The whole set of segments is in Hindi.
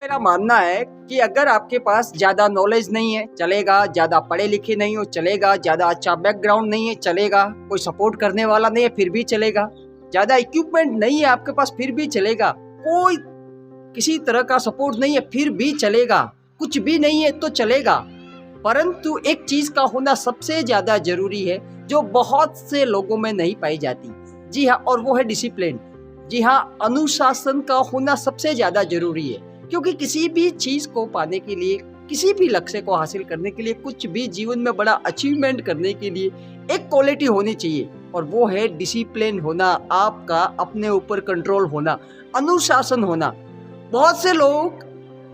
मेरा मानना है कि अगर आपके पास ज़्यादा नॉलेज नहीं है चलेगा, ज़्यादा पढ़े लिखे नहीं हो चलेगा, ज़्यादा अच्छा बैकग्राउंड नहीं है चलेगा, कोई सपोर्ट करने वाला नहीं है फिर भी चलेगा, ज़्यादा इक्विपमेंट नहीं है आपके पास फिर भी चलेगा, कोई किसी तरह का सपोर्ट नहीं है फिर भी चलेगा, कुछ भी नहीं है तो चलेगा। परंतु एक चीज़ का होना सबसे ज़्यादा जरूरी है जो बहुत से लोगों में नहीं पाई जाती। जी हाँ, और वो है डिसिप्लिन। जी हाँ, अनुशासन का होना सबसे ज़्यादा जरूरी है, क्योंकि किसी भी चीज़ को पाने के लिए, किसी भी लक्ष्य को हासिल करने के लिए, कुछ भी जीवन में बड़ा अचीवमेंट करने के लिए एक क्वालिटी होनी चाहिए, और वो है डिसिप्लिन होना, आपका अपने ऊपर कंट्रोल होना, अनुशासन होना। बहुत से लोग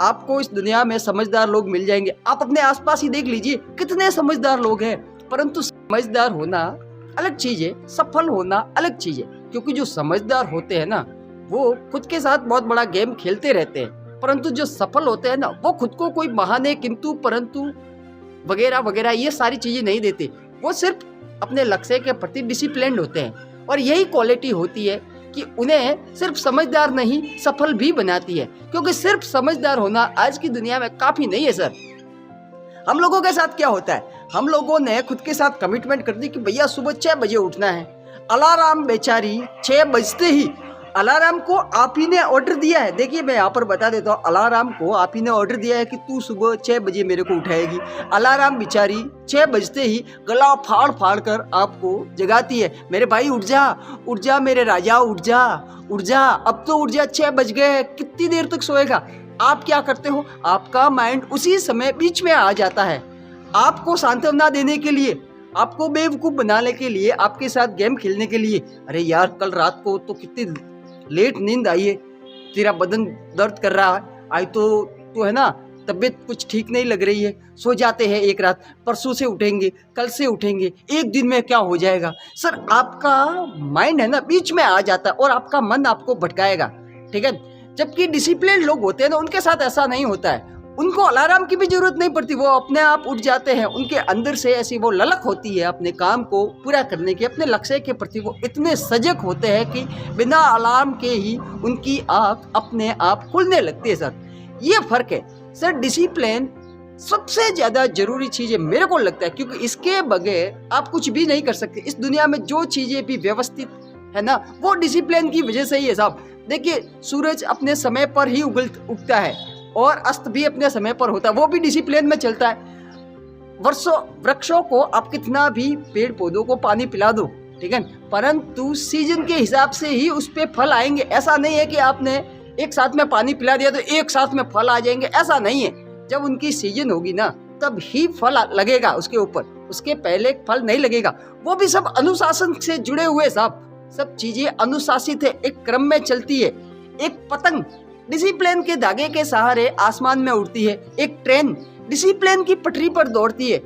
आपको इस दुनिया में समझदार लोग मिल जाएंगे, आप अपने आसपास ही देख लीजिए कितने समझदार लोग हैं, परंतु समझदार होना अलग चीज है, सफल होना अलग चीज है। क्योंकि जो समझदार होते हैं ना वो खुद के साथ बहुत बड़ा गेम खेलते रहते हैं, परंतु जो सफल होते हैं ना वो खुद को कोई बहाने किंतु परंतु वगैरह वगैरह ये सारी चीजें नहीं देते, वो सिर्फ अपने लक्ष्य के प्रति डिसिप्लिन्ड होते हैं। और यही क्वालिटी होती है कि उन्हें सिर्फ समझदार नहीं सफल भी बनाती है, क्योंकि सिर्फ समझदार होना आज की दुनिया में काफी नहीं है सर। हम लोगों के साथ क्या होता है, हम लोगों ने खुद के साथ कमिटमेंट कर दी कि भैया सुबह 6 बजे उठना है। अलार्म बेचारी 6 बजते ही, अलार्म को आप ही ने ऑर्डर दिया है, देखिए मैं यहाँ पर बता देता हूँ, अलार्म को आप ही ने ऑर्डर दिया है कि तू सुबह 6 बजे मेरे को उठाएगी। अलार्म बेचारी 6 बजते ही गला फाड़ फाड़ कर आपको जगाती है, मेरे भाई उठ जा, उठ जा मेरे राजा, उठ जा उठ जा, अब तो उठ जा, 6 बज गए, कितनी देर तक सोएगा। आप क्या करते हो, आपका माइंड उसी समय बीच में आ जाता है, आपको सांत्वना देने के लिए, आपको बेवकूफ़ बनाने के लिए, आपके साथ गेम खेलने के लिए। अरे यार कल रात को तो कितनी लेट नींद आई है, तेरा बदन दर्द कर रहा है, आज तो है ना तबीयत कुछ ठीक नहीं लग रही है, सो जाते हैं एक रात, परसों से उठेंगे, कल से उठेंगे, एक दिन में क्या हो जाएगा। सर आपका माइंड है ना बीच में आ जाता है और आपका मन आपको भटकाएगा, ठीक है। जबकि डिसिप्लिन लोग होते हैं ना उनके साथ ऐसा नहीं होता है, उनको अलार्म की भी जरूरत नहीं पड़ती, वो अपने आप उठ जाते हैं। उनके अंदर से ऐसी वो ललक होती है अपने काम को पूरा करने की, अपने लक्ष्य के प्रति वो इतने सजग होते हैं कि बिना अलार्म के ही उनकी आँख अपने आप खुलने लगती है। सर ये फर्क है सर, डिसिप्लिन सबसे ज़्यादा जरूरी चीज़ है मेरे को लगता है, क्योंकि इसके बगैर आप कुछ भी नहीं कर सकते। इस दुनिया में जो चीज़ें भी व्यवस्थित है ना वो डिसिप्लिन की वजह से ही है साहब। देखिए सूरज अपने समय पर ही उगता है और अस्त भी अपने समय पर होता है, वो भी डिसिप्लिन में चलता है। वृक्षों को आप कितना भी पेड़ पौधों को पानी पिला दो, ठीक है, परंतु सीजन के हिसाब से ही उस पे फल आएंगे। ऐसा नहीं है कि आपने एक साथ में पानी पिला दिया तो एक साथ में फल आ जाएंगे, ऐसा नहीं है। जब उनकी सीजन होगी ना तब ही फल लगेगा उसके ऊपर, उसके पहले फल नहीं लगेगा। वो भी सब अनुशासन से जुड़े हुए साहब, सब चीजें अनुशासित है, एक क्रम में चलती है। एक पतंग डिसिप्लिन के धागे के सहारे आसमान में उड़ती है, एक ट्रेन डिसिप्लिन की पटरी पर दौड़ती है।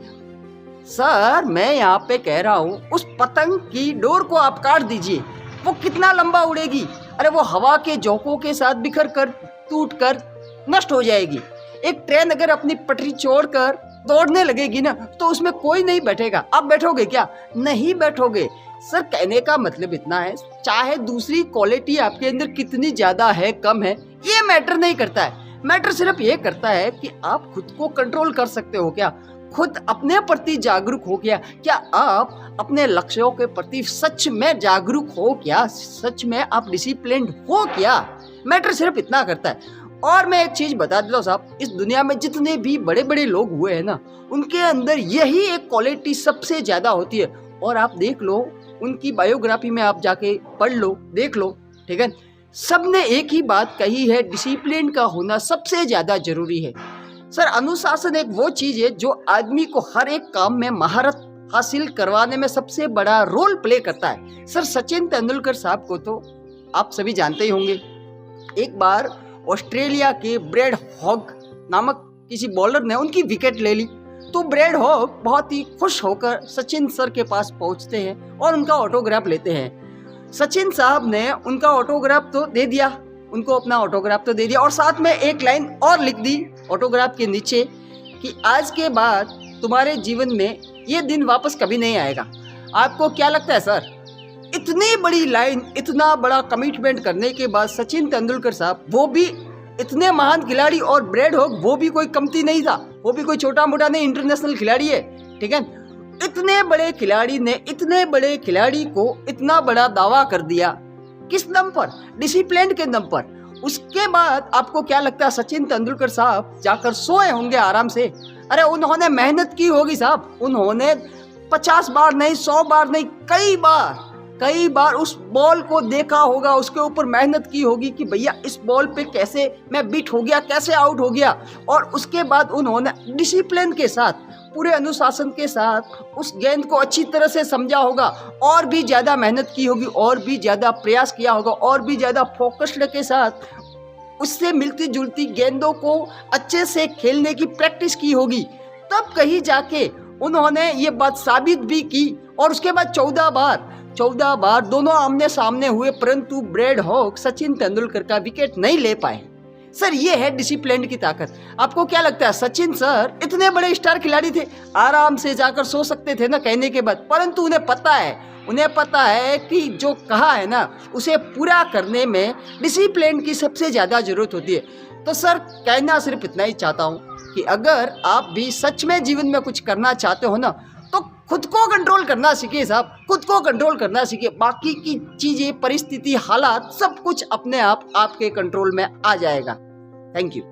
सर मैं यहाँ पे कह रहा हूँ उस पतंग की डोर को आप काट दीजिए, वो कितना लंबा उड़ेगी, अरे वो हवा के झोंकों के साथ बिखर कर टूट कर नष्ट हो जाएगी। एक ट्रेन अगर अपनी पटरी छोड़कर दौड़ने लगेगी ना तो उसमें कोई नहीं बैठेगा, आप बैठोगे क्या, नहीं बैठोगे। सर कहने का मतलब इतना है, चाहे दूसरी क्वालिटी आपके अंदर कितनी ज्यादा है कम है ये मैटर नहीं करता है, मैटर सिर्फ ये करता है कि आप खुद को कंट्रोल कर सकते हो क्या, खुद अपने प्रति जागरूक हो क्या आप अपने लक्ष्यों के प्रति सच में जागरूक हो क्या, सच में आप डिसिप्लिन्ड हो क्या, मैटर सिर्फ इतना करता है। और मैं एक चीज बता देता हूँ साहब, इस दुनिया में जितने भी बड़े बड़े लोग हुए हैं ना उनके अंदर यही एक क्वालिटी सबसे ज्यादा होती है। और आप देख लो उनकी बायोग्राफी में आप जाके पढ़ लो, देख लो, ठीक है, सबने एक ही बात कही है, डिसिप्लिन का होना सबसे ज्यादा जरूरी है। सर अनुशासन एक वो चीज है जो आदमी को हर एक काम में महारत हासिल करवाने में सबसे बड़ा रोल प्ले करता है। सर सचिन तेंदुलकर साहब को तो आप सभी जानते ही होंगे। एक बार ऑस्ट्रेलिया के ब्रैड हॉग नामक किसी बॉलर ने उनकी विकेट ले ली, तो ब्रैड हॉग बहुत ही खुश होकर सचिन सर के पास पहुंचते हैं और उनका ऑटोग्राफ लेते हैं। सचिन साहब ने उनका ऑटोग्राफ तो दे दिया, उनको अपना ऑटोग्राफ तो दे दिया और साथ में एक लाइन और लिख दी ऑटोग्राफ के नीचे कि आज के बाद तुम्हारे जीवन में ये दिन वापस कभी नहीं आएगा। आपको क्या लगता है सर, इतनी बड़ी लाइन, इतना बड़ा कमिटमेंट करने के बाद सचिन तेंदुलकर साहब वो भी इतने महान खिलाड़ी, और ब्रैड हॉग वो भी कोई कमती नहीं था, वो भी कोई छोटा मोटा नहीं, इंटरनेशनल खिलाड़ी है, ठीक है। इतने बड़े खिलाड़ी ने इतने बड़े खिलाड़ी को इतना बड़ा दावा कर दिया, किस दम पर? डिसिप्लिन के दम पर। उसके बाद आपको क्या लगता है सचिन तेंदुलकर साहब जाकर सोए होंगे आराम से? अरे उन्होंने मेहनत की होगी साहब, उन्होंने 50 बार नहीं, 100 बार नहीं, कई बार उस बॉल को देखा होगा, उसके ऊपर मेहनत की होगी कि भैया इस बॉल पे कैसे मैं बीट हो गया, कैसे आउट हो गया। और उसके बाद उन्होंने डिसिप्लिन के साथ, पूरे अनुशासन के साथ उस गेंद को अच्छी तरह से समझा होगा, और भी ज़्यादा मेहनत की होगी, और भी ज़्यादा प्रयास किया होगा, और भी ज़्यादा फोकस्ड के साथ उससे मिलती जुलती गेंदों को अच्छे से खेलने की प्रैक्टिस की होगी। तब कहीं जाके उन्होंने ये बात साबित भी की। और उसके बाद 14 बार दोनों आमने सामने हुए, परंतु ब्रैड हॉग सचिन तेंदुलकर का विकेट नहीं ले पाए। सर ये है डिसिप्लिन की ताकत। आपको क्या लगता है सचिन सर इतने बड़े स्टार खिलाड़ी थे, आराम से जाकर सो सकते थे ना कहने के बाद, परंतु उन्हें पता है कि जो कहा है ना उसे पूरा करने में डिसिप्लिन की सबसे ज़्यादा ज़रूरत होती है। तो सर कहना सिर्फ इतना ही चाहता हूँ कि अगर आप भी सच में जीवन में कुछ करना चाहते हो ना, तो खुद को कंट्रोल करना सीखिए साहब, खुद को कंट्रोल करना सीखिए। बाकी की चीज़ें, परिस्थिति, हालात सब कुछ अपने आप आपके कंट्रोल में आ जाएगा। Thank you.